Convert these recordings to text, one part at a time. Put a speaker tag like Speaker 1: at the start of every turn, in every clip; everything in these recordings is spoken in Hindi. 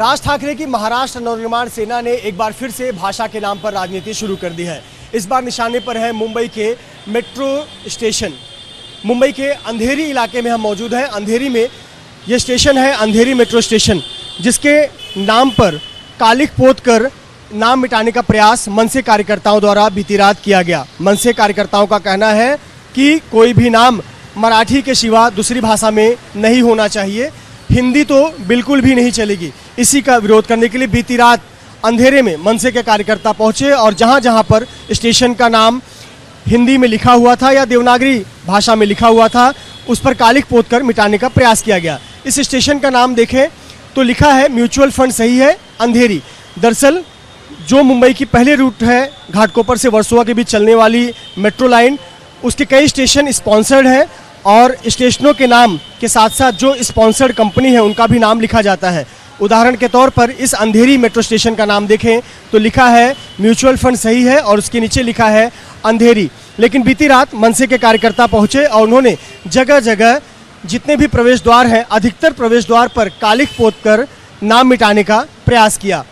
Speaker 1: राज ठाकरे की महाराष्ट्र नवनिर्माण सेना ने एक बार फिर से भाषा के नाम पर राजनीति शुरू कर दी है। इस बार निशाने पर है मुंबई के मेट्रो स्टेशन। मुंबई के अंधेरी इलाके में हम मौजूद हैं। अंधेरी में ये स्टेशन है, अंधेरी मेट्रो स्टेशन, जिसके नाम पर कालिख पोत कर नाम मिटाने का प्रयास मनसे कार्यकर्ताओं द्वारा बीती रात किया गया। मनसे कार्यकर्ताओं का कहना है कि कोई भी नाम मराठी के सिवा दूसरी भाषा में नहीं होना चाहिए, हिंदी तो बिल्कुल भी नहीं चलेगी। इसी का विरोध करने के लिए बीती रात अंधेरे में मनसे के कार्यकर्ता पहुंचे और जहां जहां पर स्टेशन का नाम हिंदी में लिखा हुआ था या देवनागरी भाषा में लिखा हुआ था, उस पर कालिख पोत कर मिटाने का प्रयास किया गया। इस स्टेशन का नाम देखें तो लिखा है म्यूचुअल फंड सही है अंधेरी। दरअसल जो मुंबई की पहले रूट है घाटकोपर से वर्सोवा के बीच चलने वाली मेट्रो लाइन, उसके कई स्टेशन स्पॉन्सर्ड हैं और स्टेशनों के नाम के साथ साथ जो स्पॉन्सर्ड कंपनी है उनका भी नाम लिखा जाता है। उदाहरण के तौर पर इस अंधेरी मेट्रो स्टेशन का नाम देखें तो लिखा है म्यूचुअल फंड सही है और उसके नीचे लिखा है अंधेरी। लेकिन बीती रात मनसे के कार्यकर्ता पहुंचे और उन्होंने जगह जगह जितने भी प्रवेश द्वार हैं, अधिकतर प्रवेश द्वार पर कालिख पोत कर नाम मिटाने का प्रयास किया।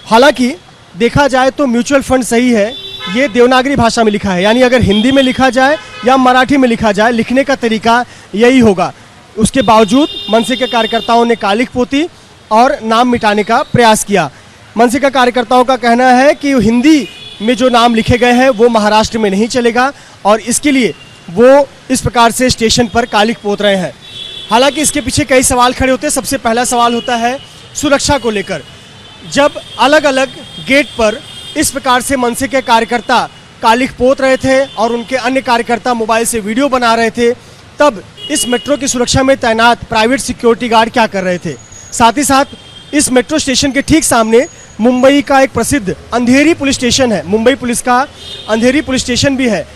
Speaker 1: हालांकि देखा जाए तो म्यूचुअल फंड सही है ये देवनागरी भाषा में लिखा है, यानी अगर हिंदी में लिखा जाए या मराठी में लिखा जाए, लिखने का तरीका यही होगा। उसके बावजूद मनसे के कार्यकर्ताओं ने कालिख पोती और नाम मिटाने का प्रयास किया। मनसे के कार्यकर्ताओं का कहना है कि हिंदी में जो नाम लिखे गए हैं वो महाराष्ट्र में नहीं चलेगा और इसके लिए वो इस प्रकार से स्टेशन पर कालिख पोत रहे हैं। हालांकि इसके पीछे कई सवाल खड़े होते हैं। सबसे पहला सवाल होता है सुरक्षा को लेकर। जब अलग अलग गेट पर इस प्रकार से मनसे के कार्यकर्ता कालिख पोत रहे थे और उनके अन्य कार्यकर्ता मोबाइल से वीडियो बना रहे थे, तब इस मेट्रो की सुरक्षा में तैनात प्राइवेट सिक्योरिटी गार्ड क्या कर रहे थे? साथ ही साथ इस मेट्रो स्टेशन के ठीक सामने मुंबई का एक प्रसिद्ध अंधेरी पुलिस स्टेशन है। मुंबई पुलिस का अंधेरी पुलिस स्टेशन भी है।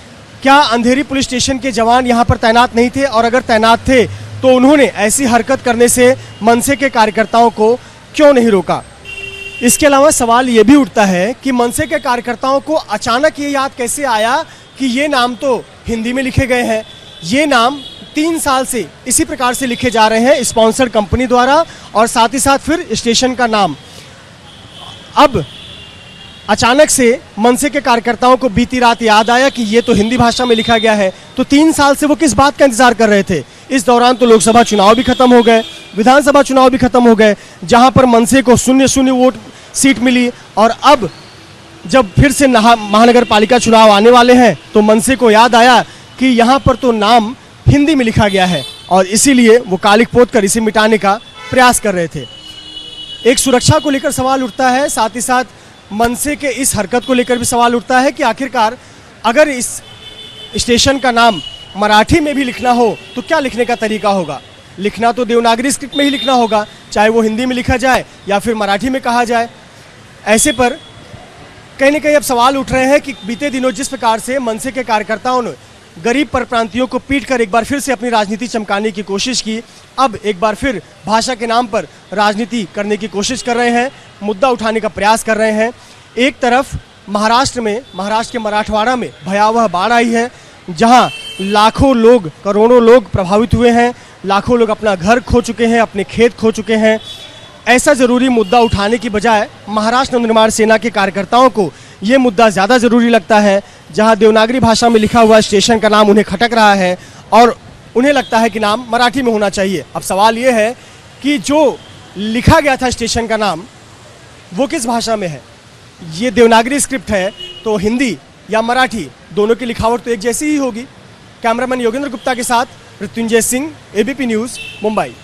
Speaker 1: क्या अंधेरी पुलिस स्टेशन के जवान यहाँ पर तैनात नहीं थे? और अगर तैनात थे तो उन्होंने ऐसी हरकत करने से मनसे के कार्यकर्ताओं को क्यों नहीं रोका? इसके अलावा सवाल ये भी उठता है कि मनसे के कार्यकर्ताओं को अचानक ये याद कैसे आया कि ये नाम तो हिंदी में लिखे गए हैं, ये नाम 3 साल से इसी प्रकार से लिखे जा रहे हैं स्पॉन्सर्ड कंपनी द्वारा, और साथ ही साथ फिर स्टेशन का नाम। अब अचानक से मनसे के कार्यकर्ताओं को बीती रात याद आया कि ये तो हिंदी भाषा में लिखा गया है, तो 3 साल से वो किस बात का इंतजार कर रहे थे? इस दौरान तो लोकसभा चुनाव भी खत्म हो गए, विधानसभा चुनाव भी खत्म हो गए, जहां पर मनसे को 0-0 वोट सीट मिली, और अब जब फिर से महानगर पालिका चुनाव आने वाले हैं तो मनसे को याद आया कि यहाँ पर तो नाम हिंदी में लिखा गया है और इसीलिए वो कालिख पोत कर इसे मिटाने का प्रयास कर रहे थे। एक सुरक्षा को लेकर सवाल उठता है, साथ ही साथ मनसे के इस हरकत को लेकर भी सवाल उठता है कि आखिरकार अगर इस स्टेशन का नाम मराठी में भी लिखना हो तो क्या लिखने का तरीका होगा? लिखना तो देवनागरी स्क्रिप्ट में ही लिखना होगा, चाहे वो हिंदी में लिखा जाए या फिर मराठी में कहा जाए। ऐसे पर कहीं न कहीं अब सवाल उठ रहे हैं कि बीते दिनों जिस प्रकार से मनसे के कार्यकर्ताओं ने गरीब परप्रांतियों को पीट कर एक बार फिर से अपनी राजनीति चमकाने की कोशिश की, अब एक बार फिर भाषा के नाम पर राजनीति करने की कोशिश कर रहे हैं, मुद्दा उठाने का प्रयास कर रहे हैं। एक तरफ महाराष्ट्र के मराठवाड़ा में भयावह बाढ़ आई है, जहां लाखों लोग, करोड़ों लोग प्रभावित हुए हैं, लाखों लोग अपना घर खो चुके हैं, अपने खेत खो चुके हैं। ऐसा ज़रूरी मुद्दा उठाने की बजाय महाराष्ट्र नवनिर्माण सेना के कार्यकर्ताओं को ये मुद्दा ज़्यादा ज़रूरी लगता है, जहां देवनागरी भाषा में लिखा हुआ स्टेशन का नाम उन्हें खटक रहा है और उन्हें लगता है कि नाम मराठी में होना चाहिए। अब सवाल ये है कि जो लिखा गया था स्टेशन का नाम वो किस भाषा में है? ये देवनागरी स्क्रिप्ट है तो हिंदी या मराठी, दोनों की लिखावट तो एक जैसी ही होगी। कैमरामैन योगेंद्र गुप्ता के साथ मृत्युंजय सिंह, एबीपी न्यूज़, मुंबई।